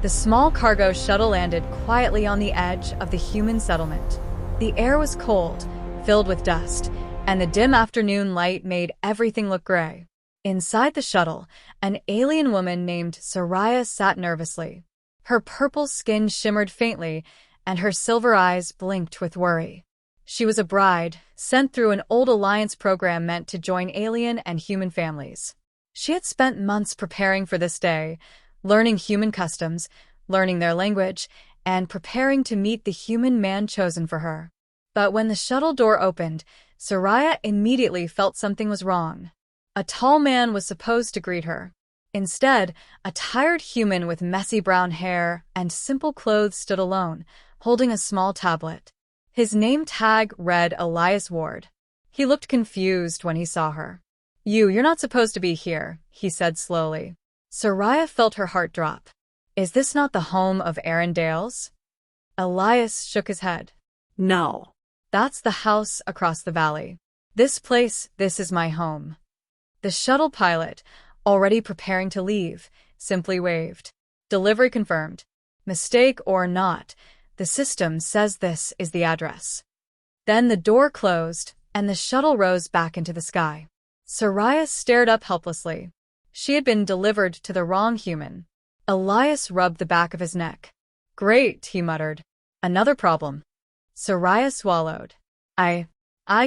The small cargo shuttle landed quietly on the edge of the human settlement. The air was cold, filled with dust, and the dim afternoon light made everything look gray. Inside the shuttle, an alien woman named Soraya sat nervously. Her purple skin shimmered faintly, and her silver eyes blinked with worry. She was a bride, sent through an old alliance program meant to join alien and human families. She had spent months preparing for this day, learning human customs, learning their language, and preparing to meet the human man chosen for her. But when the shuttle door opened, Soraya immediately felt something was wrong. A tall man was supposed to greet her. Instead, a tired human with messy brown hair and simple clothes stood alone, holding a small tablet. His name tag read Elias Ward. He looked confused when he saw her. You're not supposed to be here," he said slowly. Soraya felt her heart drop. Is this not the home of Aaron Dales? Elias shook his head. No. That's the house across the valley. This is my home. The shuttle pilot, already preparing to leave, simply waved. Delivery confirmed. Mistake or not, the system says this is the address. Then the door closed, and the shuttle rose back into the sky. Soraya stared up helplessly. She had been delivered to the wrong human. Elias rubbed the back of his neck. Great, he muttered. Another problem. Soraya swallowed. I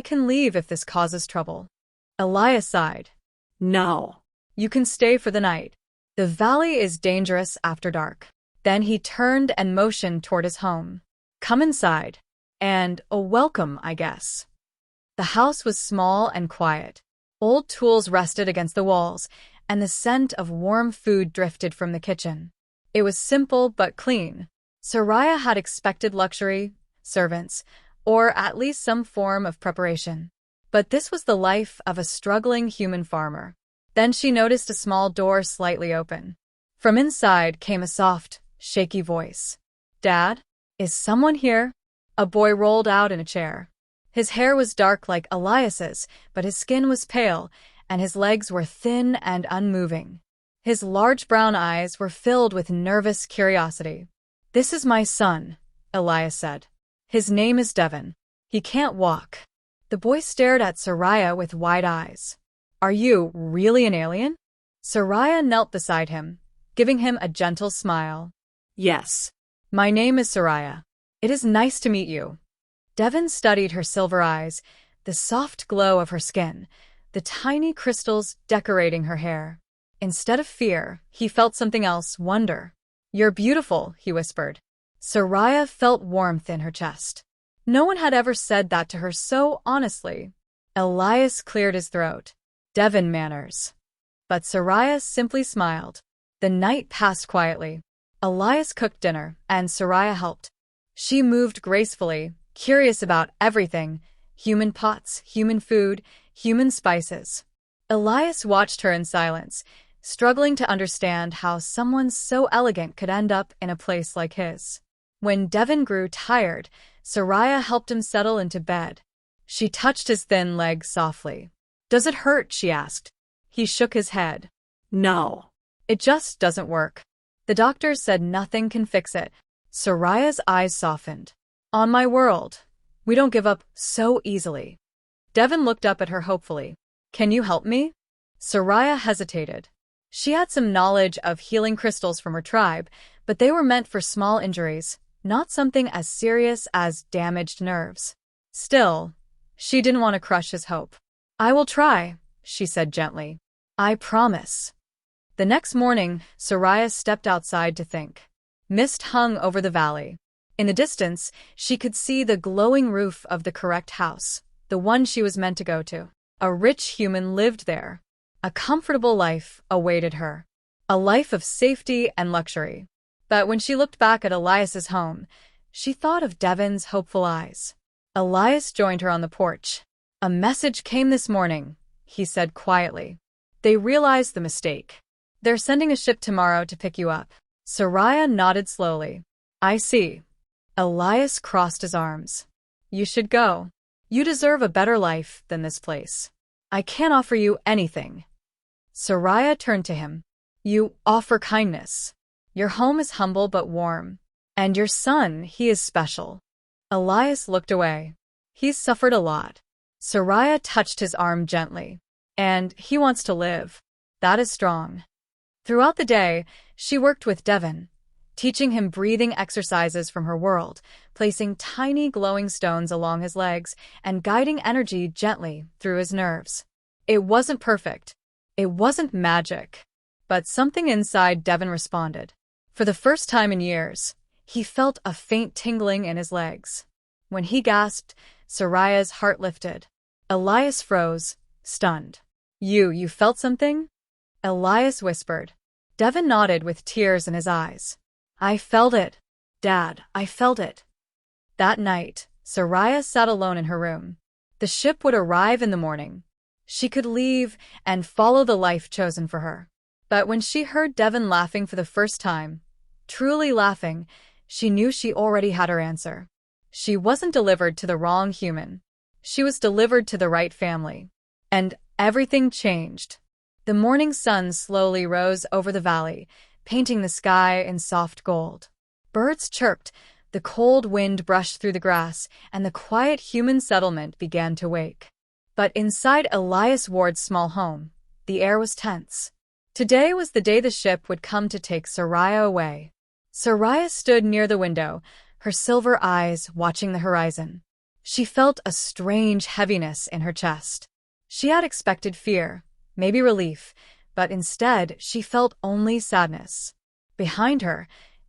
can leave if this causes trouble. Elias sighed. No. You can stay for the night. The valley is dangerous after dark. Then he turned and motioned toward his home. Come inside. And a welcome, I guess. The house was small and quiet. Old tools rested against the walls, and the scent of warm food drifted from the kitchen. It was simple but clean. Soraya had expected luxury, servants, or at least some form of preparation. But this was the life of a struggling human farmer. Then she noticed a small door slightly open. From inside came a soft, shaky voice. Dad? Is someone here? A boy rolled out in a chair. His hair was dark like Elias's, but his skin was pale, and his legs were thin and unmoving. His large brown eyes were filled with nervous curiosity. This is my son, Elias said. His name is Devin. He can't walk. The boy stared at Soraya with wide eyes. Are you really an alien? Soraya knelt beside him, giving him a gentle smile. Yes. My name is Soraya. It is nice to meet you. Devin studied her silver eyes, the soft glow of her skin, the tiny crystals decorating her hair. Instead of fear, he felt something else, wonder. You're beautiful, he whispered. Soraya felt warmth in her chest. No one had ever said that to her so honestly. Elias cleared his throat. Devin manners. But Soraya simply smiled. The night passed quietly. Elias cooked dinner, and Soraya helped. She moved gracefully, curious about everything, human pots, human food, human spices. Elias watched her in silence, struggling to understand how someone so elegant could end up in a place like his. When Devin grew tired, Soraya helped him settle into bed. She touched his thin leg softly. Does it hurt? She asked. He shook his head. No. It just doesn't work. The doctor said nothing can fix it. Soraya's eyes softened. On my world, we don't give up so easily. Devin looked up at her hopefully. Can you help me? Soraya hesitated. She had some knowledge of healing crystals from her tribe, but they were meant for small injuries, not something as serious as damaged nerves. Still, she didn't want to crush his hope. I will try, she said gently. I promise. The next morning, Soraya stepped outside to think. Mist hung over the valley. In the distance, she could see the glowing roof of the correct house, the one she was meant to go to. A rich human lived there. A comfortable life awaited her. A life of safety and luxury. But when she looked back at Elias's home, she thought of Devin's hopeful eyes. Elias joined her on the porch. A message came this morning, he said quietly. They realized the mistake. They're sending a ship tomorrow to pick you up. Soraya nodded slowly. I see. Elias crossed his arms. You should go. You deserve a better life than this place. I can't offer you anything. Soraya turned to him. You offer kindness. Your home is humble but warm. And your son, he is special. Elias looked away. He's suffered a lot. Soraya touched his arm gently. And he wants to live. That is strong. Throughout the day, she worked with Devon, teaching him breathing exercises from her world, placing tiny glowing stones along his legs and guiding energy gently through his nerves. It wasn't perfect. It wasn't magic. But something inside Devon responded. For the first time in years, he felt a faint tingling in his legs. When he gasped, Soraya's heart lifted. Elias froze, stunned. You felt something? Elias whispered. Devon nodded with tears in his eyes. I felt it. Dad, I felt it. That night, Soraya sat alone in her room. The ship would arrive in the morning. She could leave and follow the life chosen for her. But when she heard Devon laughing for the first time, truly laughing, she knew she already had her answer. She wasn't delivered to the wrong human. She was delivered to the right family. And everything changed. The morning sun slowly rose over the valley, painting the sky in soft gold. Birds chirped, the cold wind brushed through the grass, and the quiet human settlement began to wake. But inside Elias Ward's small home, the air was tense. Today was the day the ship would come to take Soraya away. Soraya stood near the window, her silver eyes watching the horizon. She felt a strange heaviness in her chest. She had expected fear, maybe relief, but instead she felt only sadness. Behind her,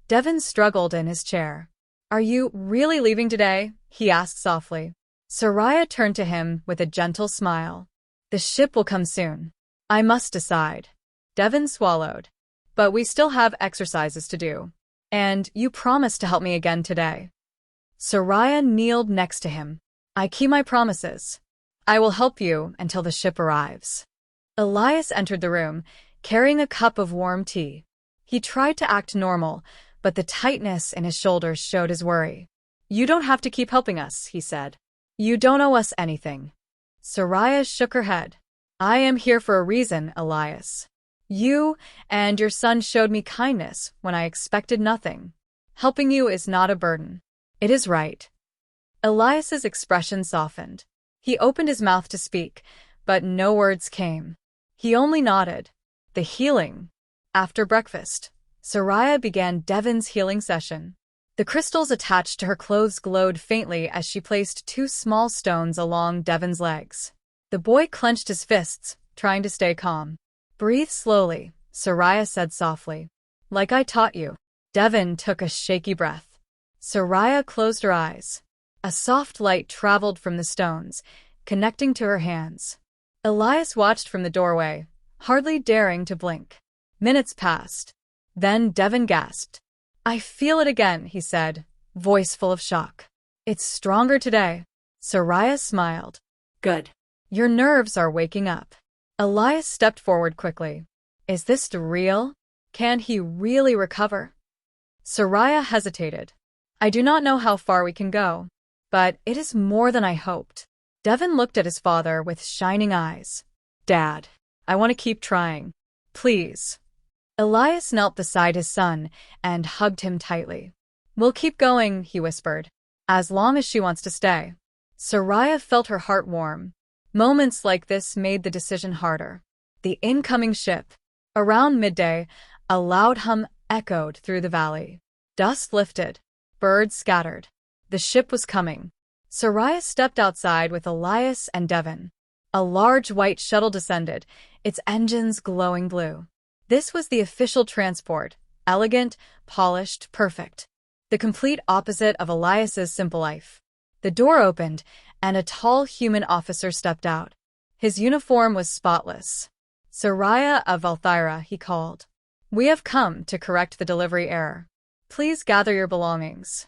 Devon struggled in his chair. Are you really leaving today? He asked softly. Soraya turned to him with a gentle smile. The ship will come soon. I must decide. Devon swallowed. But we still have exercises to do. And you promised to help me again today. Soraya kneeled next to him. I keep my promises. I will help you until the ship arrives. Elias entered the room, carrying a cup of warm tea. He tried to act normal, but the tightness in his shoulders showed his worry. You don't have to keep helping us, he said. You don't owe us anything. Soraya shook her head. I am here for a reason, Elias. You and your son showed me kindness when I expected nothing. Helping you is not a burden. It is right. Elias's expression softened. He opened his mouth to speak, but no words came. He only nodded. The healing. After breakfast, Soraya began Devon's healing session. The crystals attached to her clothes glowed faintly as she placed 2 small stones along Devon's legs. The boy clenched his fists, trying to stay calm. Breathe slowly, Soraya said softly. Like I taught you. Devon took a shaky breath. Soraya closed her eyes. A soft light traveled from the stones, connecting to her hands. Elias watched from the doorway, hardly daring to blink. Minutes passed. Then Devon gasped. I feel it again, he said, voice full of shock. It's stronger today. Soraya smiled. Good. Your nerves are waking up. Elias stepped forward quickly. Is this real? Can he really recover? Soraya hesitated. I do not know how far we can go, but it is more than I hoped. Devon looked at his father with shining eyes. Dad, I want to keep trying. Please. Elias knelt beside his son and hugged him tightly. We'll keep going, he whispered, as long as she wants to stay. Soraya felt her heart warm. Moments like this made the decision harder. The incoming ship. Around midday, a loud hum echoed through the valley. Dust lifted. Birds scattered. The ship was coming. Soraya stepped outside with Elias and Devon. A large white shuttle descended, its engines glowing blue. This was the official transport, elegant, polished, perfect. The complete opposite of Elias's simple life. The door opened, and a tall human officer stepped out. His uniform was spotless. Soraya of Valthyra, he called. We have come to correct the delivery error. Please gather your belongings.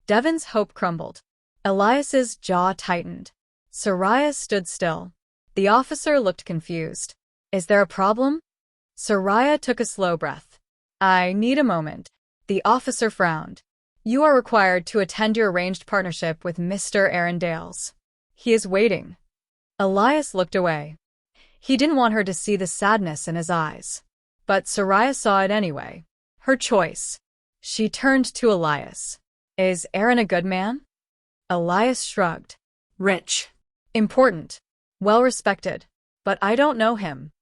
Devon's hope crumbled. Elias's jaw tightened. Soraya stood still. The officer looked confused. Is there a problem? Soraya took a slow breath. I need a moment. The officer frowned. You are required to attend your arranged partnership with Mr. Arundales. He is waiting. Elias looked away. He didn't want her to see the sadness in his eyes. But Soraya saw it anyway. Her choice. She turned to Elias. Is Aaron a good man? Elias shrugged. Rich. Important. Well-respected. But I don't know him.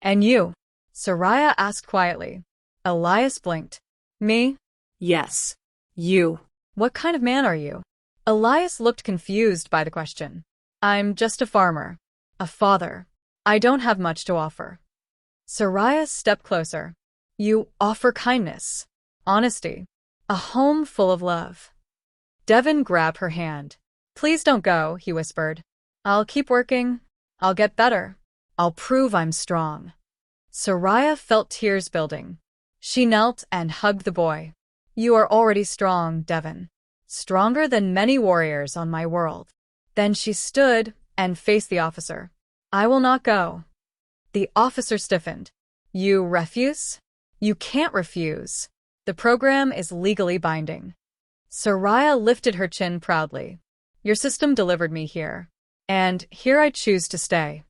And you? Soraya asked quietly. Elias blinked. Me? Yes. You. What kind of man are you? Elias looked confused by the question. I'm just a farmer. A father. I don't have much to offer. Soraya stepped closer. You offer kindness. Honesty. A home full of love. Devin grabbed her hand. Please don't go, he whispered. I'll keep working. I'll get better. I'll prove I'm strong. Soraya felt tears building. She knelt and hugged the boy. You are already strong, Devin. Stronger than many warriors on my world. Then she stood and faced the officer. I will not go. The officer stiffened. You refuse? You can't refuse. The program is legally binding. Soraya lifted her chin proudly. Your system delivered me here. And here I choose to stay.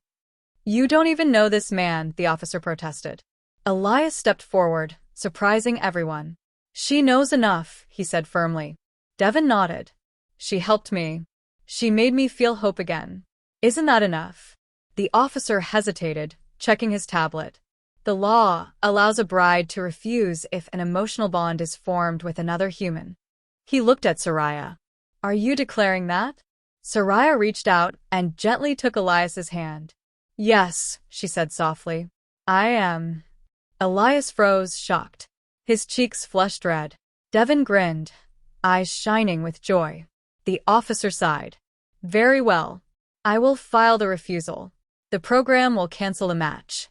You don't even know this man, the officer protested. Elias stepped forward, surprising everyone. She knows enough, he said firmly. Devin nodded. She helped me. She made me feel hope again. Isn't that enough? The officer hesitated, checking his tablet. The law allows a bride to refuse if an emotional bond is formed with another human. He looked at Soraya. Are you declaring that? Soraya reached out and gently took Elias's hand. Yes, she said softly. I am. Elias froze, shocked. His cheeks flushed red. Devin grinned, eyes shining with joy. The officer sighed. Very well. I will file the refusal. The program will cancel the match.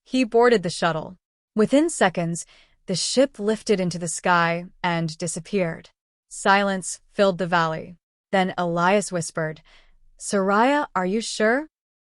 He boarded the shuttle. Within seconds, the ship lifted into the sky and disappeared. Silence filled the valley. Then Elias whispered, Soraya, are you sure?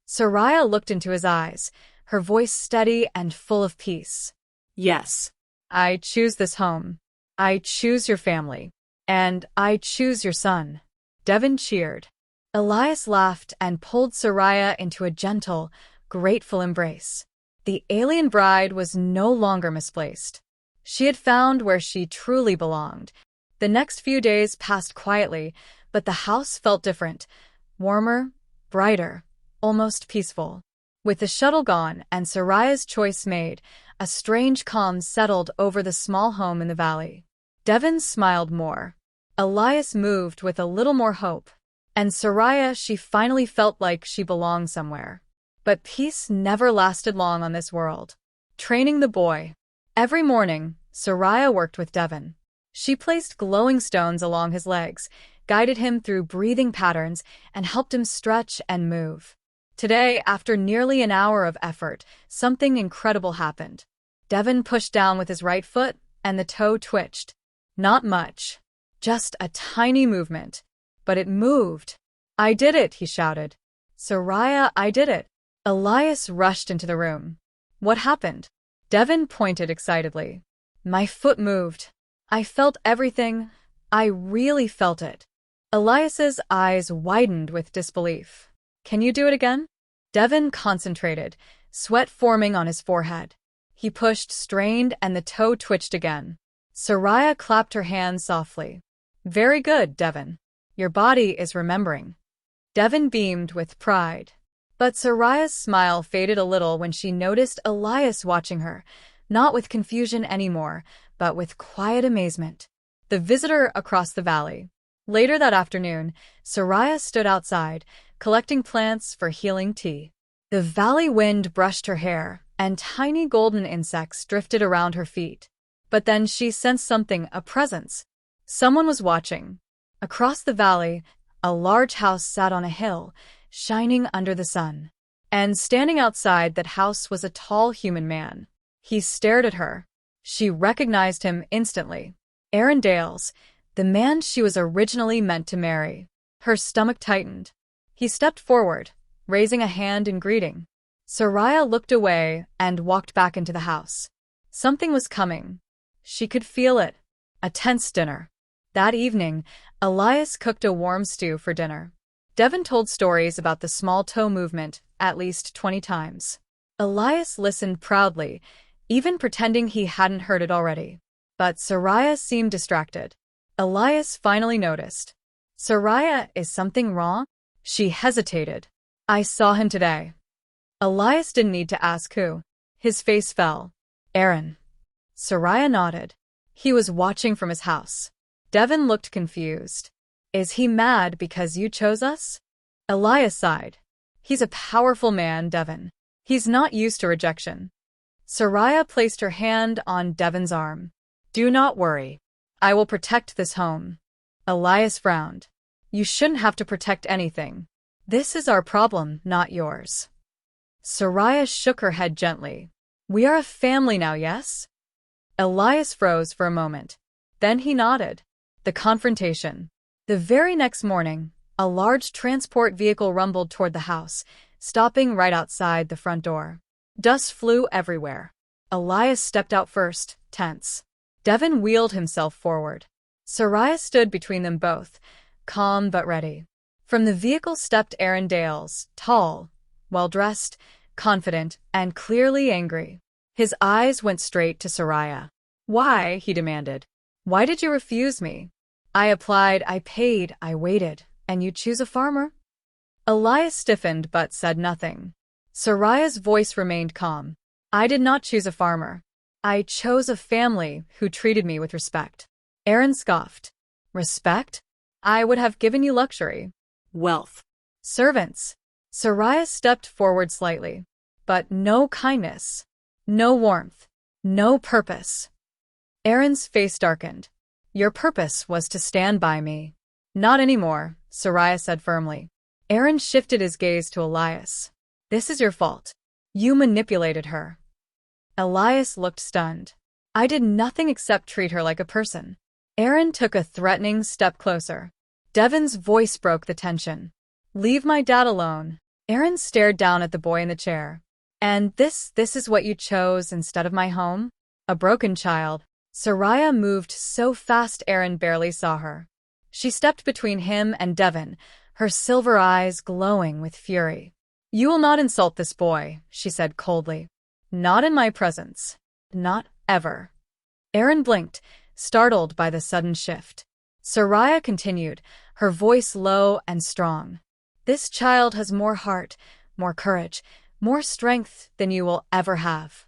Soraya looked into his eyes, her voice steady and full of peace. Yes. I choose this home. I choose your family. And I choose your son. Devin cheered. Elias laughed and pulled Soraya into a gentle, grateful embrace. The alien bride was no longer misplaced. She had found where she truly belonged. The next few days passed quietly, but the house felt different. Warmer, brighter, almost peaceful. With the shuttle gone and Soraya's choice made, a strange calm settled over the small home in the valley. Devin smiled more. Elias moved with a little more hope. And Soraya, she finally felt like she belonged somewhere. But peace never lasted long on this world. Training the boy. Every morning, Soraya worked with Devin. She placed glowing stones along his legs, guided him through breathing patterns, and helped him stretch and move. Today, after nearly an hour of effort, something incredible happened. Devin pushed down with his right foot, and the toe twitched. Not much. Just a tiny movement. But it moved. I did it, he shouted. Soraya, I did it. Elias rushed into the room. What happened? Devin pointed excitedly. My foot moved. I felt everything. I really felt it. Elias's eyes widened with disbelief. Can you do it again? Devin concentrated, sweat forming on his forehead. He pushed, strained, and the toe twitched again. Soraya clapped her hands softly. Very good, Devin. Your body is remembering. Devin beamed with pride. But Soraya's smile faded a little when she noticed Elias watching her, not with confusion anymore, but with quiet amazement. The visitor across the valley. Later that afternoon, Soraya stood outside, collecting plants for healing tea. The valley wind brushed her hair, and tiny golden insects drifted around her feet. But then she sensed something, a presence. Someone was watching. Across the valley, a large house sat on a hill, shining under the sun. And standing outside that house was a tall human man. He stared at her. She recognized him instantly. Aaron Dales, the man she was originally meant to marry. Her stomach tightened. He stepped forward, raising a hand in greeting. Soraya looked away and walked back into the house. Something was coming. She could feel it. A tense dinner. That evening, Elias cooked a warm stew for dinner. Devin told stories about the small toe movement at least 20 times. Elias listened proudly, even pretending he hadn't heard it already. But Soraya seemed distracted. Elias finally noticed. Soraya, is something wrong? She hesitated. I saw him today. Elias didn't need to ask who. His face fell. Aaron. Soraya nodded. He was watching from his house. Devin looked confused. Is he mad because you chose us? Elias sighed. He's a powerful man, Devin. He's not used to rejection. Soraya placed her hand on Devin's arm. Do not worry. I will protect this home. Elias frowned. You shouldn't have to protect anything. This is our problem, not yours. Soraya shook her head gently. We are a family now, yes? Elias froze for a moment. Then he nodded. The confrontation. The very next morning, a large transport vehicle rumbled toward the house, stopping right outside the front door. Dust flew everywhere. Elias stepped out first, tense. Devin wheeled himself forward. Soraya stood between them both, calm but ready. From the vehicle stepped Aaron Dales, tall, well-dressed, confident, and clearly angry. His eyes went straight to Soraya. Why? He demanded. Why did you refuse me? I applied, I paid, I waited, and you choose a farmer? Elias stiffened but said nothing. Soraya's voice remained calm. I did not choose a farmer. I chose a family who treated me with respect. Aaron scoffed. Respect? I would have given you luxury. Wealth. Servants. Soraya stepped forward slightly. But no kindness. No warmth. No purpose. Aaron's face darkened. Your purpose was to stand by me. Not anymore, Soraya said firmly. Aaron shifted his gaze to Elias. This is your fault. You manipulated her. Elias looked stunned. I did nothing except treat her like a person. Aaron took a threatening step closer. Devin's voice broke the tension. Leave my dad alone. Aaron stared down at the boy in the chair. And this is what you chose instead of my home? A broken child. Soraya moved so fast Aaron barely saw her. She stepped between him and Devin, her silver eyes glowing with fury. You will not insult this boy, she said coldly. Not in my presence. Not ever. Aaron blinked, startled by the sudden shift. Soraya continued, her voice low and strong. This child has more heart, more courage, more strength than you will ever have.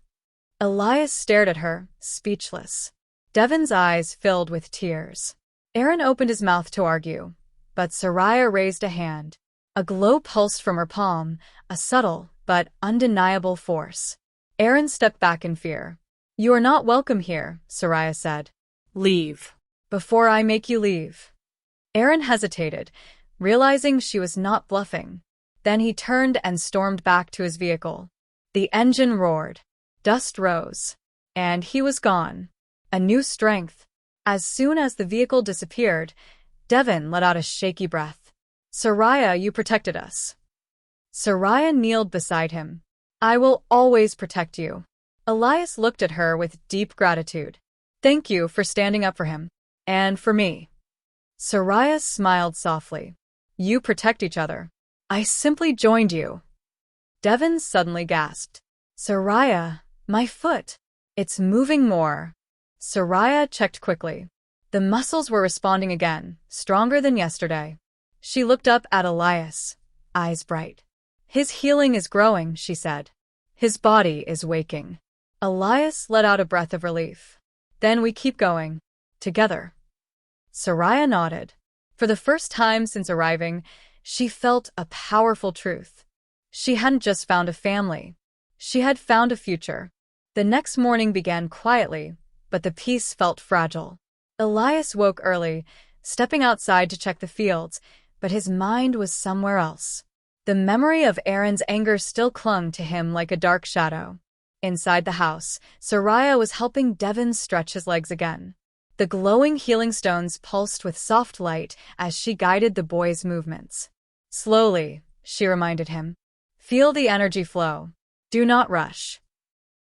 Elias stared at her, speechless. Devin's eyes filled with tears. Aaron opened his mouth to argue, but Soraya raised a hand. A glow pulsed from her palm, a subtle but undeniable force. Aaron stepped back in fear. You are not welcome here, Soraya said. Leave. Before I make you leave. Aaron hesitated, realizing she was not bluffing. Then he turned and stormed back to his vehicle. The engine roared. Dust rose. And he was gone. A new strength. As soon as the vehicle disappeared, Devin let out a shaky breath. Soraya, you protected us. Soraya kneeled beside him. I will always protect you. Elias looked at her with deep gratitude. Thank you for standing up for him. And for me. Soraya smiled softly. You protect each other. I simply joined you. Devin suddenly gasped. Soraya, my foot. It's moving more. Soraya checked quickly. The muscles were responding again, stronger than yesterday. She looked up at Elias, eyes bright. His healing is growing, she said. His body is waking. Elias let out a breath of relief. Then we keep going. Together. Soraya nodded. For the first time since arriving, she felt a powerful truth. She hadn't just found a family. She had found a future. The next morning began quietly, but the peace felt fragile. Elias woke early, stepping outside to check the fields, but his mind was somewhere else. The memory of Aaron's anger still clung to him like a dark shadow. Inside the house, Soraya was helping Devin stretch his legs again. The glowing healing stones pulsed with soft light as she guided the boy's movements. Slowly, she reminded him. Feel the energy flow. Do not rush.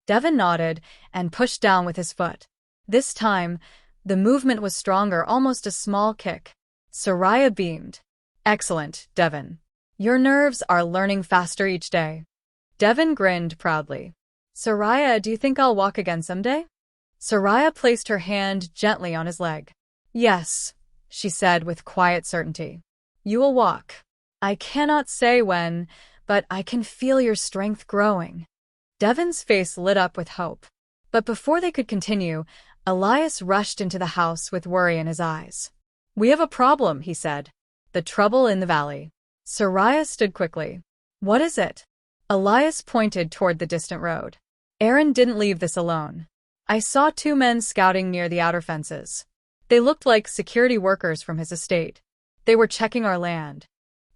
Devin nodded and pushed down with his foot. This time, the movement was stronger, almost a small kick. Soraya beamed. Excellent, Devin. Your nerves are learning faster each day. Devin grinned proudly. Soraya, do you think I'll walk again someday? Soraya placed her hand gently on his leg. Yes, she said with quiet certainty. You will walk. I cannot say when, but I can feel your strength growing. Devon's face lit up with hope. But before they could continue, Elias rushed into the house with worry in his eyes. We have a problem, he said. The trouble in the valley. Soraya stood quickly. What is it? Elias pointed toward the distant road. Aaron didn't leave this alone. I saw two men scouting near the outer fences. They looked like security workers from his estate. They were checking our land.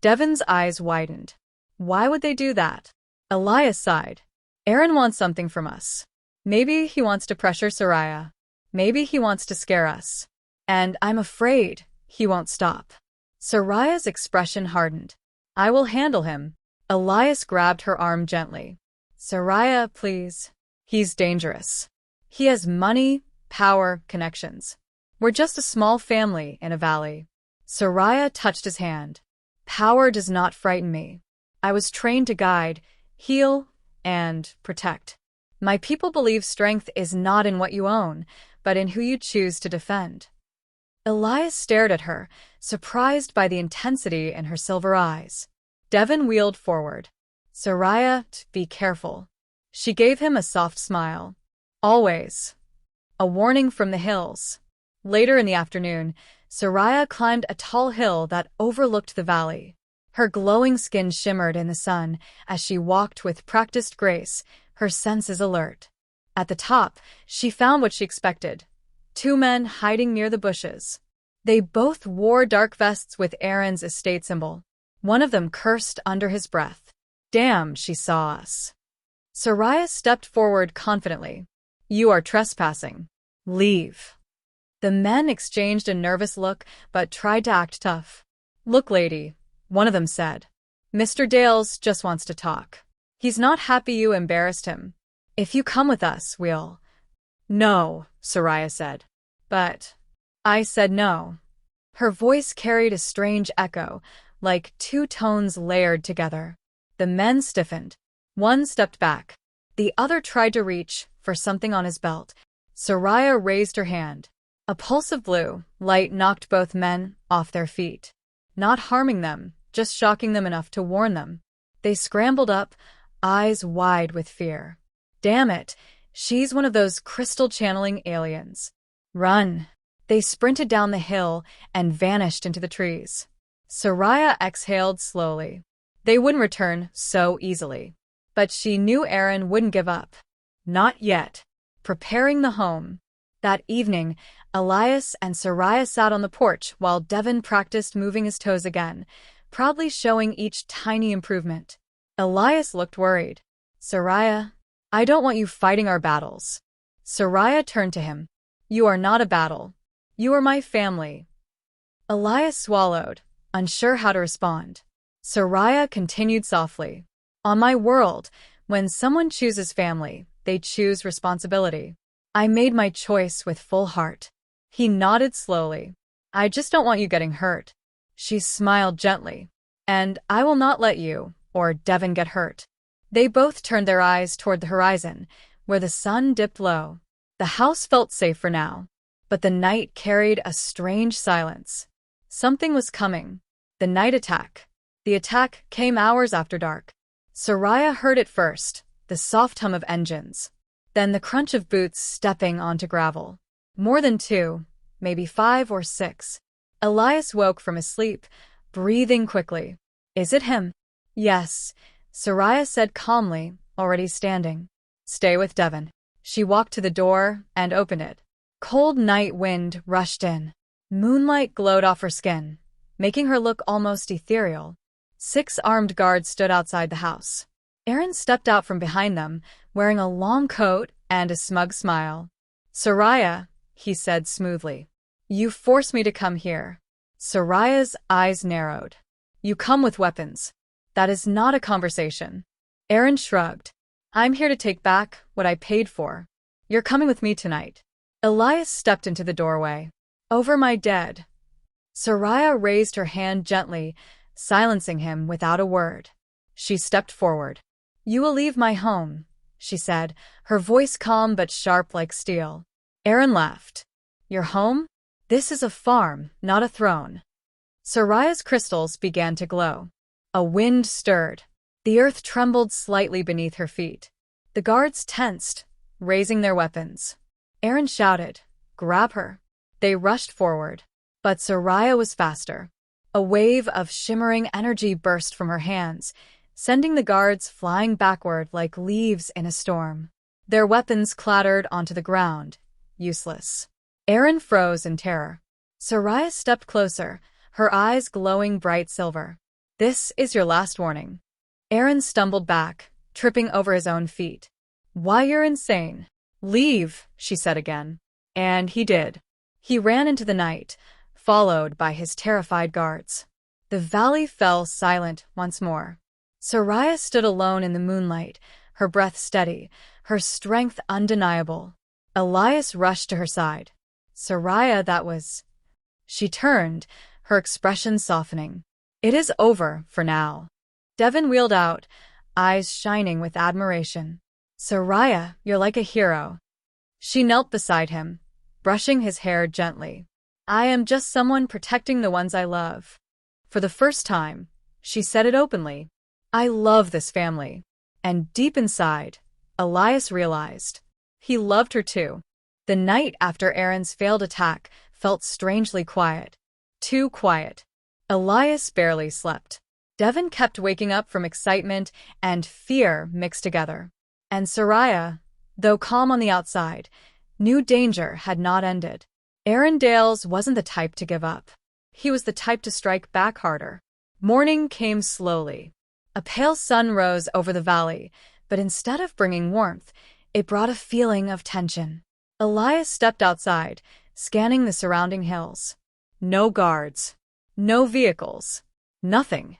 Devon's eyes widened. Why would they do that? Elias sighed. Aaron wants something from us. Maybe he wants to pressure Soraya. Maybe he wants to scare us. And I'm afraid he won't stop. Soraya's expression hardened. I will handle him. Elias grabbed her arm gently. Soraya, please. He's dangerous. He has money, power, connections. We're just a small family in a valley. Soraya touched his hand. Power does not frighten me. I was trained to guide, heal, and protect. My people believe strength is not in what you own, but in who you choose to defend. Elias stared at her, surprised by the intensity in her silver eyes. Devon wheeled forward. Soraya, be careful. She gave him a soft smile. Always. A warning from the hills. Later in the afternoon, Soraya climbed a tall hill that overlooked the valley. Her glowing skin shimmered in the sun as she walked with practiced grace, her senses alert. At the top, she found what she expected. Two men hiding near the bushes. They both wore dark vests with Aaron's estate symbol. One of them cursed under his breath. Damn, she saw us. Soraya stepped forward confidently. You are trespassing. Leave. The men exchanged a nervous look, but tried to act tough. Look, lady, one of them said. Mr. Dales just wants to talk. He's not happy you embarrassed him. If you come with us, we'll... No, Soraya said. But... I said no. Her voice carried a strange echo, like two tones layered together. The men stiffened. One stepped back. The other tried to reach for something on his belt. Soraya raised her hand. A pulse of blue light knocked both men off their feet. Not harming them, just shocking them enough to warn them. They scrambled up, eyes wide with fear. Damn it, she's one of those crystal channeling aliens. Run. They sprinted down the hill and vanished into the trees. Soraya exhaled slowly. They wouldn't return so easily. But she knew Aaron wouldn't give up. Not yet. Preparing the home. That evening, Elias and Soraya sat on the porch while Devon practiced moving his toes again, proudly showing each tiny improvement. Elias looked worried. Soraya, I don't want you fighting our battles. Soraya turned to him. You are not a battle. You are my family. Elias swallowed, unsure how to respond. Soraya continued softly. On my world, when someone chooses family, they choose responsibility. I made my choice with full heart. He nodded slowly. I just don't want you getting hurt. She smiled gently. And I will not let you, or Devon, get hurt. They both turned their eyes toward the horizon, where the sun dipped low. The house felt safe for now. But the night carried a strange silence. Something was coming. The night attack. The attack came hours after dark. Soraya heard it first, the soft hum of engines. Then the crunch of boots stepping onto gravel. More than two, maybe 5 or 6. Elias woke from his sleep, breathing quickly. Is it him? Yes, Soraya said calmly, already standing. Stay with Devon. She walked to the door and opened it. Cold night wind rushed in. Moonlight glowed off her skin, making her look almost ethereal. 6 armed guards stood outside the house. Aaron stepped out from behind them, wearing a long coat and a smug smile. Soraya, he said smoothly. You forced me to come here. Soraya's eyes narrowed. You come with weapons. That is not a conversation. Aaron shrugged. I'm here to take back what I paid for. You're coming with me tonight. Elias stepped into the doorway. Over my dead. Soraya raised her hand gently, silencing him without a word. She stepped forward. You will leave my home, she said, her voice calm but sharp like steel. Aaron laughed. Your home? This is a farm, not a throne. Soraya's crystals began to glow. A wind stirred. The earth trembled slightly beneath her feet. The guards tensed, raising their weapons. Aaron shouted, "Grab her." They rushed forward. But Soraya was faster. A wave of shimmering energy burst from her hands, sending the guards flying backward like leaves in a storm. Their weapons clattered onto the ground, useless. Aaron froze in terror. Soraya stepped closer, her eyes glowing bright silver. This is your last warning. Aaron stumbled back, tripping over his own feet. Why, you're insane. Leave, she said again. And he did. He ran into the night, followed by his terrified guards. The valley fell silent once more. Soraya stood alone in the moonlight, her breath steady, her strength undeniable. Elias rushed to her side. Soraya, that was... She turned, her expression softening. It is over for now. Devin wheeled out, eyes shining with admiration. Soraya, you're like a hero. She knelt beside him, brushing his hair gently. I am just someone protecting the ones I love. For the first time, she said it openly. I love this family. And deep inside, Elias realized. He loved her too. The night after Aaron's failed attack felt strangely quiet. Too quiet. Elias barely slept. Devin kept waking up from excitement and fear mixed together. And Soraya, though calm on the outside, knew danger had not ended. Aaron Dales wasn't the type to give up. He was the type to strike back harder. Morning came slowly. A pale sun rose over the valley, but instead of bringing warmth, it brought a feeling of tension. Elias stepped outside, scanning the surrounding hills. No guards. No vehicles. Nothing.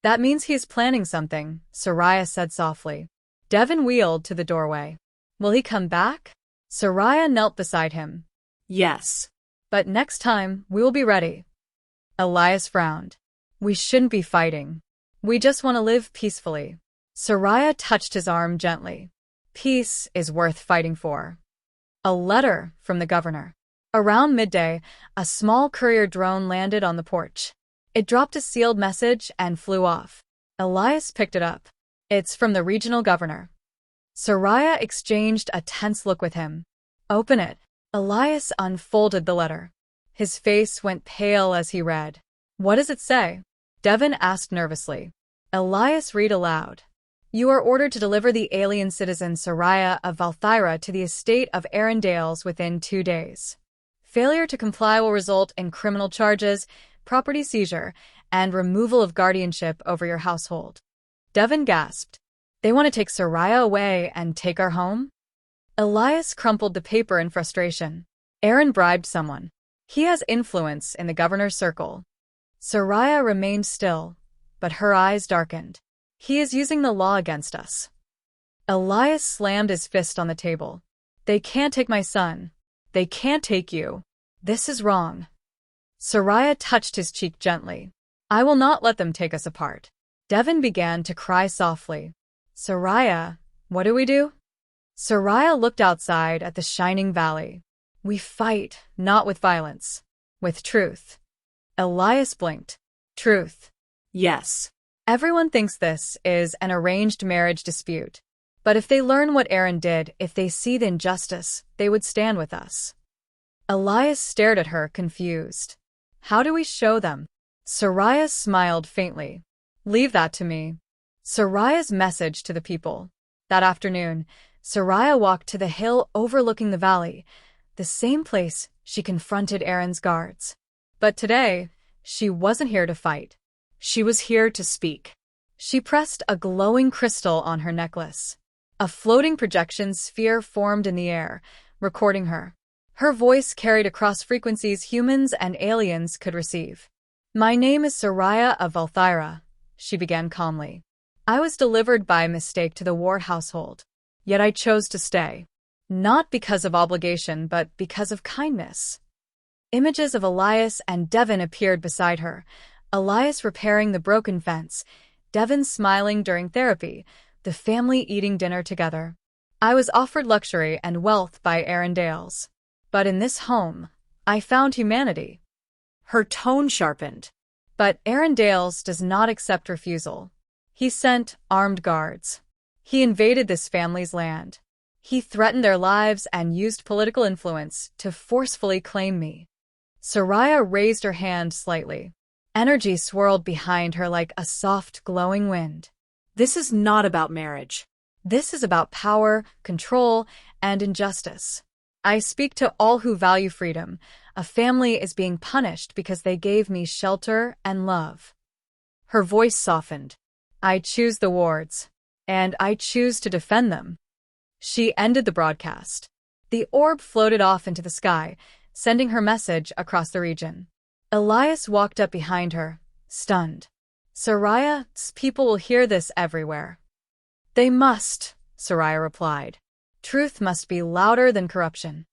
That means he is planning something, Soraya said softly. Devin wheeled to the doorway. Will he come back? Soraya knelt beside him. Yes. But next time, we will be ready. Elias frowned. We shouldn't be fighting. We just want to live peacefully. Soraya touched his arm gently. Peace is worth fighting for. A letter from the governor. Around midday, a small courier drone landed on the porch. It dropped a sealed message and flew off. Elias picked it up. It's from the regional governor. Soraya exchanged a tense look with him. Open it. Elias unfolded the letter. His face went pale as he read. What does it say? Devin asked nervously. Elias read aloud. You are ordered to deliver the alien citizen Soraya of Valthyra to the estate of Aaron Dales within 2 days. Failure to comply will result in criminal charges, property seizure, and removal of guardianship over your household. Devin gasped. They want to take Soraya away and take our home? Elias crumpled the paper in frustration. Aaron bribed someone. He has influence in the governor's circle. Soraya remained still, but her eyes darkened. He is using the law against us. Elias slammed his fist on the table. They can't take my son. They can't take you. This is wrong. Soraya touched his cheek gently. I will not let them take us apart. Devin began to cry softly. Soraya, what do we do? Soraya looked outside at the shining valley. We fight, not with violence. With truth. Elias blinked. Truth. Yes. Everyone thinks this is an arranged marriage dispute. But if they learn what Aaron did, if they see the injustice, they would stand with us. Elias stared at her, confused. How do we show them? Soraya smiled faintly. Leave that to me. Soraya's message to the people. That afternoon, Soraya walked to the hill overlooking the valley, the same place she confronted Aaron's guards. But today, she wasn't here to fight. She was here to speak. She pressed a glowing crystal on her necklace. A floating projection sphere formed in the air, recording her. Her voice carried across frequencies humans and aliens could receive. My name is Soraya of Valthyra, she began calmly. I was delivered by mistake to the war household. Yet I chose to stay. Not because of obligation, but because of kindness. Images of Elias and Devin appeared beside her. Elias repairing the broken fence, Devin smiling during therapy, the family eating dinner together. I was offered luxury and wealth by Arendelles. But in this home, I found humanity. Her tone sharpened. But Arendelles does not accept refusal. He sent armed guards. He invaded this family's land. He threatened their lives and used political influence to forcefully claim me. Soraya raised her hand slightly. Energy swirled behind her like a soft, glowing wind. This is not about marriage. This is about power, control, and injustice. I speak to all who value freedom. A family is being punished because they gave me shelter and love. Her voice softened. I choose the wards, and I choose to defend them. She ended the broadcast. The orb floated off into the sky, sending her message across the region. Elias walked up behind her, stunned. Soraya's people will hear this everywhere. They must, Soraya replied. Truth must be louder than corruption.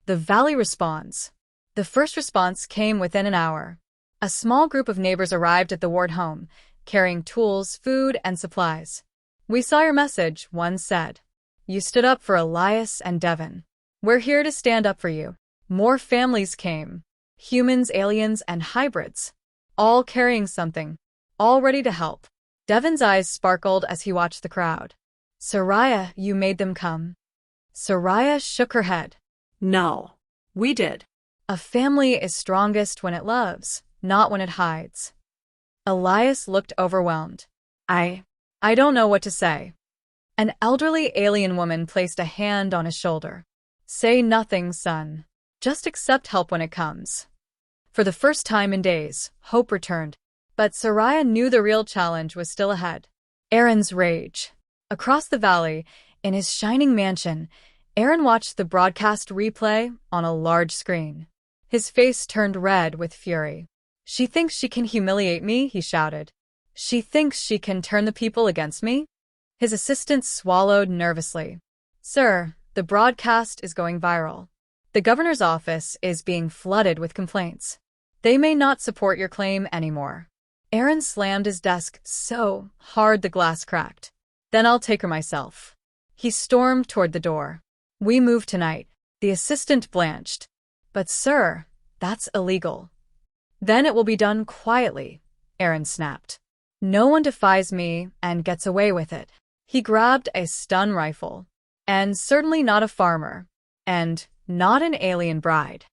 The valley responds. The first response came within an hour. A small group of neighbors arrived at the ward home, carrying tools, food, and supplies. We saw your message, one said. You stood up for Elias and Devon. We're here to stand up for you. More families came. Humans, aliens, and hybrids. All carrying something. All ready to help. Devon's eyes sparkled as he watched the crowd. Soraya, you made them come. Soraya shook her head. No. We did. A family is strongest when it loves, not when it hides. Elias looked overwhelmed. I don't know what to say. An elderly alien woman placed a hand on his shoulder. Say nothing, son. Just accept help when it comes. For the first time in days, hope returned. But Soraya knew the real challenge was still ahead. Aaron's rage. Across the valley, in his shining mansion, Aaron watched the broadcast replay on a large screen. His face turned red with fury. She thinks she can humiliate me, he shouted. She thinks she can turn the people against me? His assistant swallowed nervously. Sir, the broadcast is going viral. The governor's office is being flooded with complaints. They may not support your claim anymore. Aaron slammed his desk so hard the glass cracked. Then I'll take her myself. He stormed toward the door. We move tonight. The assistant blanched. But sir, that's illegal. Then it will be done quietly, Aaron snapped. No one defies me and gets away with it. He grabbed a stun rifle. And certainly not a farmer. And not an alien bride.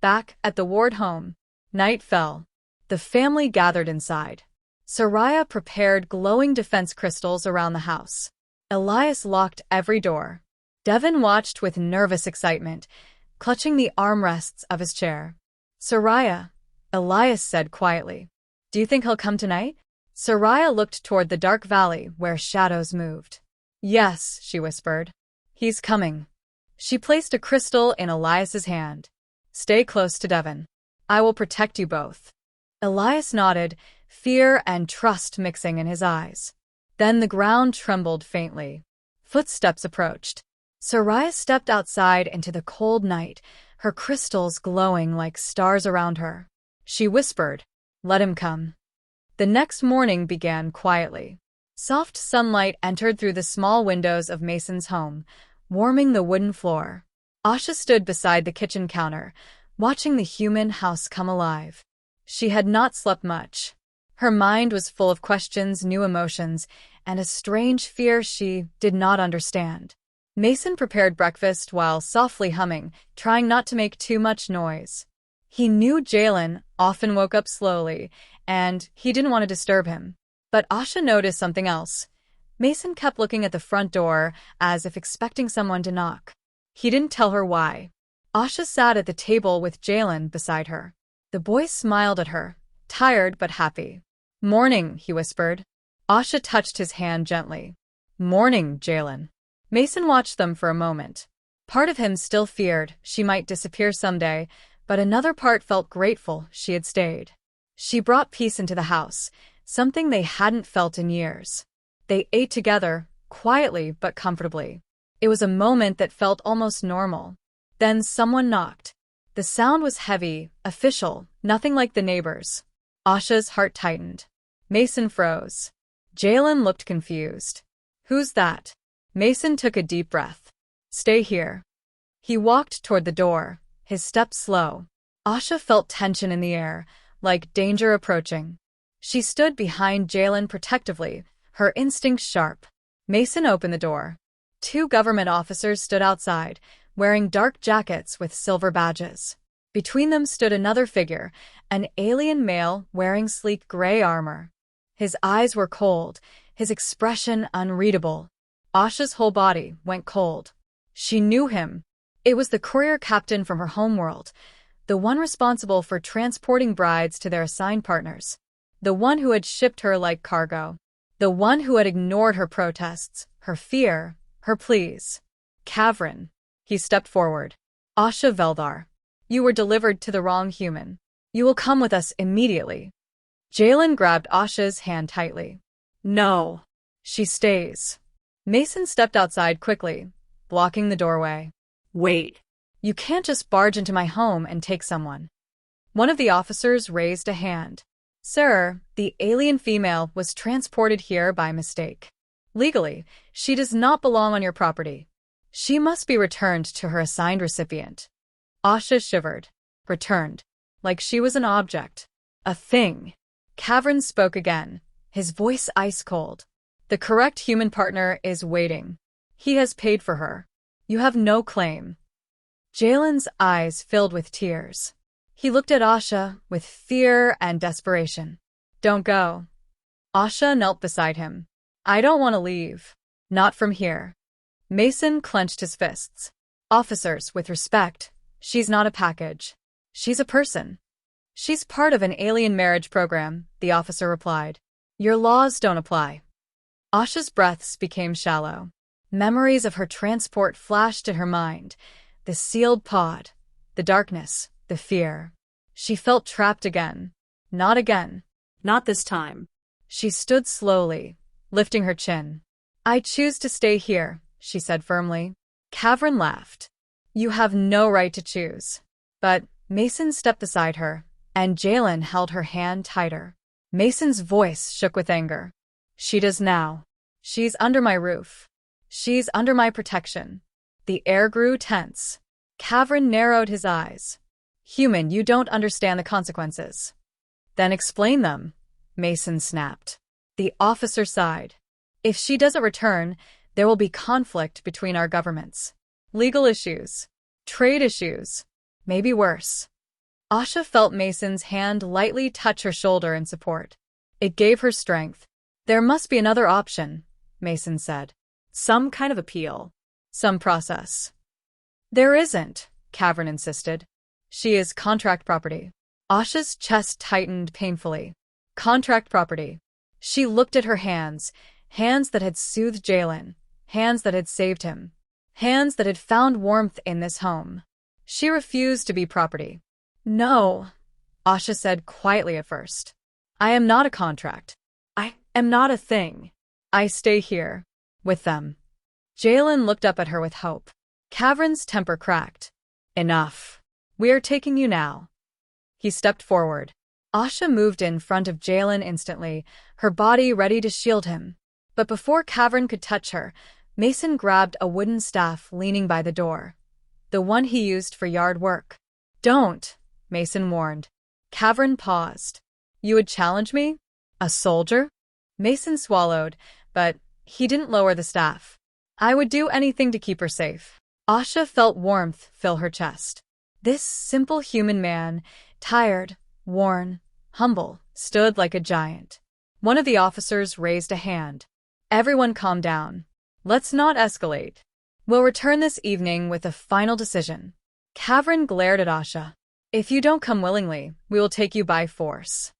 Back at the ward home, night fell. The family gathered inside. Soraya prepared glowing defense crystals around the house. Elias locked every door. Devon watched with nervous excitement, clutching the armrests of his chair. Soraya, Elias said quietly. Do you think he'll come tonight? Soraya looked toward the dark valley where shadows moved. Yes, she whispered. He's coming. She placed a crystal in Elias's hand. Stay close to Devon. I will protect you both. Elias nodded, fear and trust mixing in his eyes. Then the ground trembled faintly. Footsteps approached. Soraya stepped outside into the cold night, her crystals glowing like stars around her. She whispered, Let him come. The next morning began quietly. Soft sunlight entered through the small windows of Mason's home, warming the wooden floor. Asha stood beside the kitchen counter, watching the human house come alive. She had not slept much. Her mind was full of questions, new emotions, and a strange fear she did not understand. Mason prepared breakfast while softly humming, trying not to make too much noise. He knew Jalen often woke up slowly, and he didn't want to disturb him. But Asha noticed something else. Mason kept looking at the front door as if expecting someone to knock. He didn't tell her why. Asha sat at the table with Jalen beside her. The boy smiled at her, tired but happy. Morning, he whispered. Asha touched his hand gently. Morning, Jalen. Mason watched them for a moment. Part of him still feared she might disappear someday, but another part felt grateful she had stayed. She brought peace into the house, something they hadn't felt in years. They ate together, quietly but comfortably. It was a moment that felt almost normal. Then someone knocked. The sound was heavy, official, nothing like the neighbors. Asha's heart tightened. Mason froze. Jalen looked confused. Who's that? Mason took a deep breath. Stay here. He walked toward the door, his steps slow. Asha felt tension in the air, like danger approaching. She stood behind Jalen protectively, her instincts sharp. Mason opened the door. 2 government officers stood outside, wearing dark jackets with silver badges. Between them stood another figure, an alien male wearing sleek gray armor. His eyes were cold, his expression unreadable. Asha's whole body went cold. She knew him. It was the courier captain from her homeworld, the one responsible for transporting brides to their assigned partners, the one who had shipped her like cargo, the one who had ignored her protests, her fear, her pleas. Kavrin. He stepped forward. Asha Veldar. You were delivered to the wrong human. You will come with us immediately. Jalen grabbed Asha's hand tightly. No. She stays. Mason stepped outside quickly, blocking the doorway. Wait. You can't just barge into my home and take someone. One of the officers raised a hand. Sir, the alien female was transported here by mistake. Legally, she does not belong on your property. She must be returned to her assigned recipient. Asha shivered. Returned. Like she was an object. A thing. Kavrin spoke again, his voice ice-cold. The correct human partner is waiting. He has paid for her. You have no claim. Jalen's eyes filled with tears. He looked at Asha with fear and desperation. Don't go. Asha knelt beside him. I don't want to leave. Not from here. Mason clenched his fists. Officers, with respect, she's not a package. She's a person. She's part of an alien marriage program, the officer replied. Your laws don't apply. Asha's breaths became shallow. Memories of her transport flashed in her mind. The sealed pod, the darkness, the fear. She felt trapped again. Not again. Not this time. She stood slowly, lifting her chin. I choose to stay here, she said firmly. Kavrin laughed. You have no right to choose. But Mason stepped beside her, and Jalen held her hand tighter. Mason's voice shook with anger. She does now. She's under my roof. She's under my protection. The air grew tense. Kavrin narrowed his eyes. Human, you don't understand the consequences. Then explain them, Mason snapped. The officer sighed. If she doesn't return, there will be conflict between our governments. Legal issues. Trade issues. Maybe worse. Asha felt Mason's hand lightly touch her shoulder in support. It gave her strength. There must be another option, Mason said. Some kind of appeal. Some process. There isn't, Kavrin insisted. She is contract property. Asha's chest tightened painfully. Contract property. She looked at her hands, hands that had soothed Jalen, hands that had saved him, hands that had found warmth in this home. She refused to be property. No, Asha said quietly at first. I am not a contract. I am not a thing. I stay here. With them. Jalen looked up at her with hope. Kavrin's temper cracked. Enough. We are taking you now. He stepped forward. Asha moved in front of Jalen instantly, her body ready to shield him. But before Kavrin could touch her, Mason grabbed a wooden staff leaning by the door. The one he used for yard work. Don't, Mason warned. Kavrin paused. You would challenge me? A soldier? Mason swallowed, but he didn't lower the staff. I would do anything to keep her safe. Asha felt warmth fill her chest. This simple human man, tired, worn, humble, stood like a giant. One of the officers raised a hand. Everyone calm down. Let's not escalate. We'll return this evening with a final decision. Kavrin glared at Asha. If you don't come willingly, we will take you by force.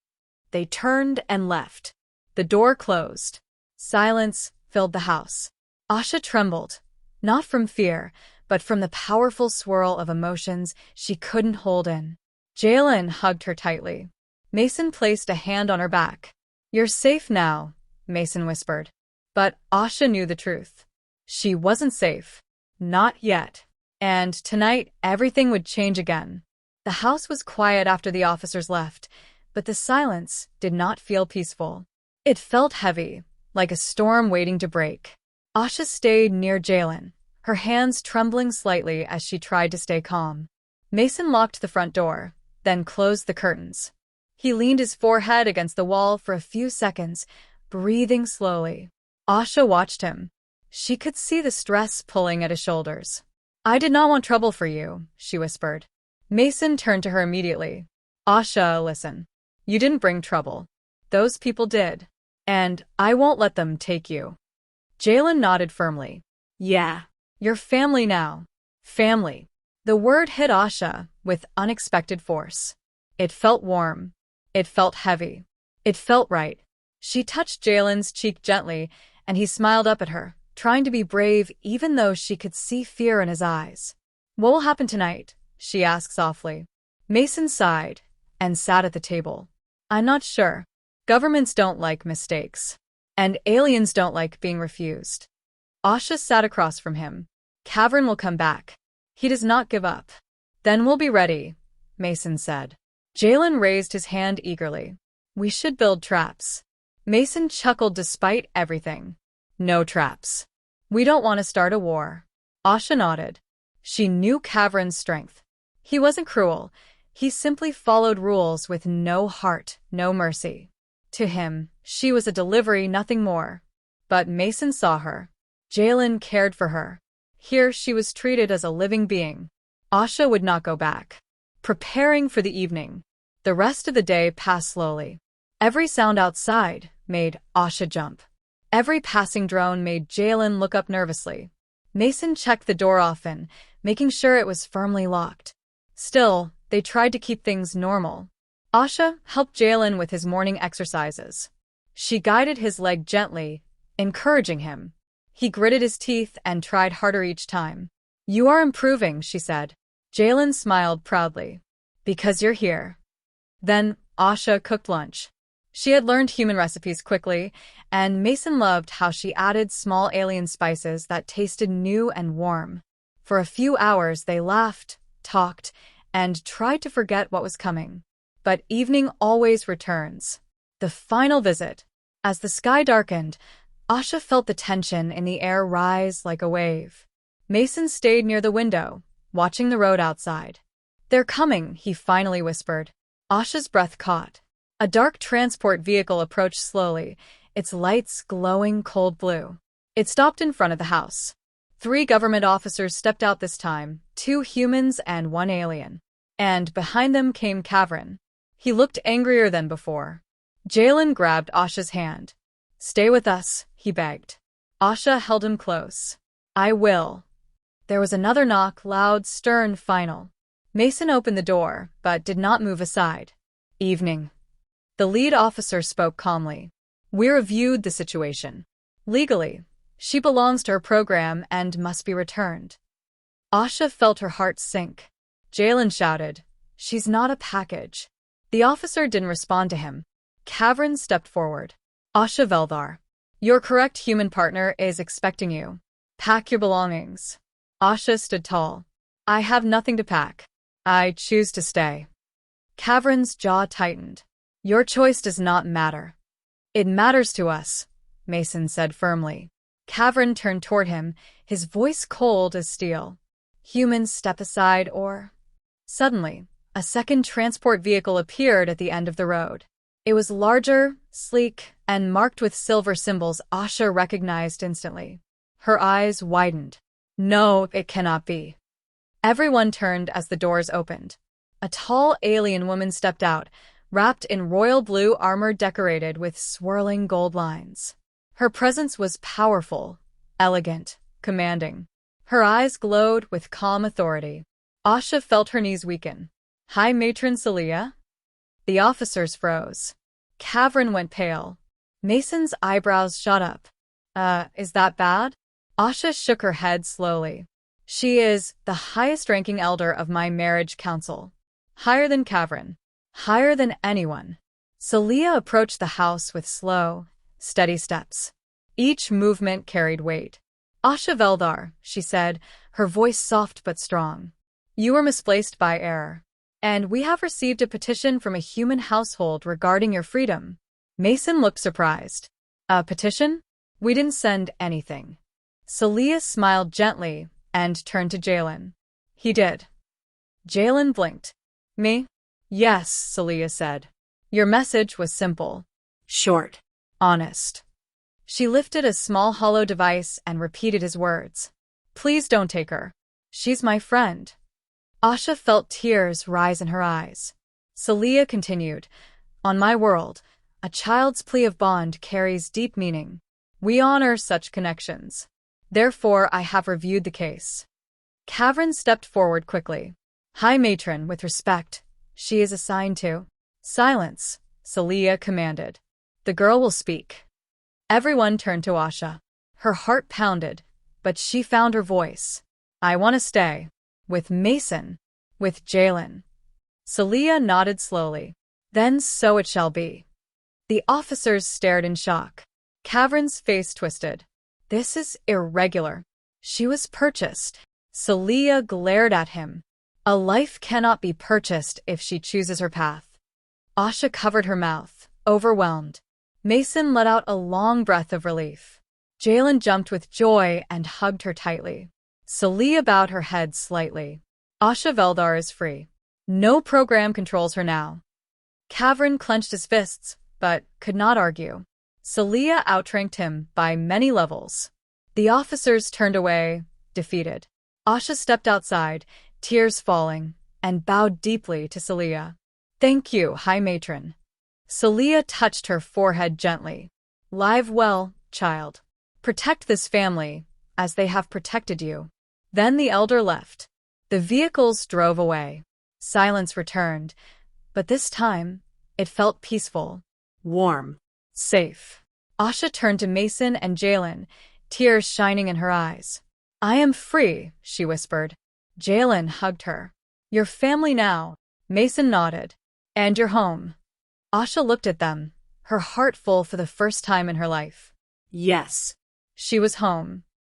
They turned and left. The door closed. Silence filled the house. Asha trembled, not from fear, but from the powerful swirl of emotions she couldn't hold in. Jalen hugged her tightly. Mason placed a hand on her back. You're safe now, Mason whispered. But Asha knew the truth. She wasn't safe. Not yet. And tonight, everything would change again. The house was quiet after the officers left, but the silence did not feel peaceful. It felt heavy, like a storm waiting to break. Asha stayed near Jalen, her hands trembling slightly as she tried to stay calm. Mason locked the front door, then closed the curtains. He leaned his forehead against the wall for a few seconds, breathing slowly. Asha watched him. She could see the stress pulling at his shoulders. "I did not want trouble for you," she whispered. Mason turned to her immediately. "Asha, listen. You didn't bring trouble. Those people did. And I won't let them take you." Jalen nodded firmly. Yeah. "You're family now." Family. The word hit Asha with unexpected force. It felt warm. It felt heavy. It felt right. She touched Jalen's cheek gently, and he smiled up at her, trying to be brave even though she could see fear in his eyes. "What will happen tonight?" she asked softly. Mason sighed and sat at the table. "I'm not sure. Governments don't like mistakes. And aliens don't like being refused." Asha sat across from him. "Cavern will come back. He does not give up." "Then we'll be ready," Mason said. Jalen raised his hand eagerly. "We should build traps." Mason chuckled despite everything. "No traps. We don't want to start a war." Asha nodded. She knew Cavern's strength. He wasn't cruel. He simply followed rules with no heart, no mercy. To him, she was a delivery, nothing more. But Mason saw her. Jalen cared for her. Here she was treated as a living being. Asha would not go back. Preparing for the evening. The rest of the day passed slowly. Every sound outside made Asha jump. Every passing drone made Jalen look up nervously. Mason checked the door often, making sure it was firmly locked. Still, they tried to keep things normal. Asha helped Jalen with his morning exercises. She guided his leg gently, encouraging him. He gritted his teeth and tried harder each time. "You are improving," she said. Jalen smiled proudly. "Because you're here." Then Asha cooked lunch. She had learned human recipes quickly, and Mason loved how she added small alien spices that tasted new and warm. For a few hours they laughed, talked, and tried to forget what was coming. But evening always returns. The final visit. As the sky darkened, Asha felt the tension in the air rise like a wave. Mason stayed near the window, watching the road outside. "They're coming," he finally whispered. Asha's breath caught. A dark transport vehicle approached slowly, its lights glowing cold blue. It stopped in front of the house. 3 government officers stepped out this time, 2 humans and 1 alien. And behind them came Cavern. He looked angrier than before. Jalen grabbed Asha's hand. "Stay with us," he begged. Asha held him close. "I will." There was another knock, loud, stern, final. Mason opened the door, but did not move aside. "Evening." The lead officer spoke calmly. "We reviewed the situation. Legally, she belongs to her program and must be returned." Asha felt her heart sink. Jalen shouted, "She's not a package." The officer didn't respond to him. Cavern stepped forward. "Asha Veldar, your correct human partner is expecting you. Pack your belongings." Asha stood tall. "I have nothing to pack. I choose to stay." Cavern's jaw tightened. "Your choice does not matter." "It matters to us," Mason said firmly. Cavern turned toward him, his voice cold as steel. "Humans, step aside or—" Suddenly, a second transport vehicle appeared at the end of the road. It was larger, sleek, and marked with silver symbols Asha recognized instantly. Her eyes widened. "No, it cannot be." Everyone turned as the doors opened. A tall alien woman stepped out, wrapped in royal blue armor decorated with swirling gold lines. Her presence was powerful, elegant, commanding. Her eyes glowed with calm authority. Asha felt her knees weaken. "High Matron Celia?" The officers froze. Cavern went pale. Mason's eyebrows shot up. Is that bad?" Asha shook her head slowly. "She is the highest-ranking elder of my marriage council. Higher than Cavern. Higher than anyone." Celia approached the house with slow, steady steps. Each movement carried weight. "Asha Veldar," she said, her voice soft but strong. "You were misplaced by error. And we have received a petition from a human household regarding your freedom." Mason looked surprised. "A petition? We didn't send anything." Celia smiled gently, and turned to Jalen. He did. Jalen blinked. Me? Yes, Celia said. Your message was simple. Short. Honest. She lifted a small hollow device and repeated his words. Please don't take her. She's my friend. Asha felt tears rise in her eyes. Celia continued, On my world, a child's plea of bond carries deep meaning. We honor such connections. Therefore, I have reviewed the case. Kavrin stepped forward quickly. High Matron, with respect, she is assigned to. Silence, Celia commanded. The girl will speak. Everyone turned to Asha. Her heart pounded, but she found her voice. I want to stay. With Mason. With Jalen. Celia nodded slowly. Then so it shall be. The officers stared in shock. Kavrin's face twisted. This is irregular. She was purchased. Celia glared at him. A life cannot be purchased if she chooses her path. Asha covered her mouth, overwhelmed. Mason let out a long breath of relief. Jalen jumped with joy and hugged her tightly. Celia bowed her head slightly. Asha Veldar is free. No program controls her now. Kavrin clenched his fists, but could not argue. Celia outranked him by many levels. The officers turned away, defeated. Asha stepped outside, tears falling, and bowed deeply to Celia. Thank you, High Matron. Celia touched her forehead gently. Live well, child. Protect this family, as they have protected you. Then the elder left. The vehicles drove away. Silence returned, but this time, it felt peaceful. Warm. Safe. Asha turned to Mason and Jalen, tears shining in her eyes. I am free, she whispered. Jalen hugged her. Your family now. Mason nodded. And you're home. Asha looked at them, her heart full for the first time in her life. Yes. She was home.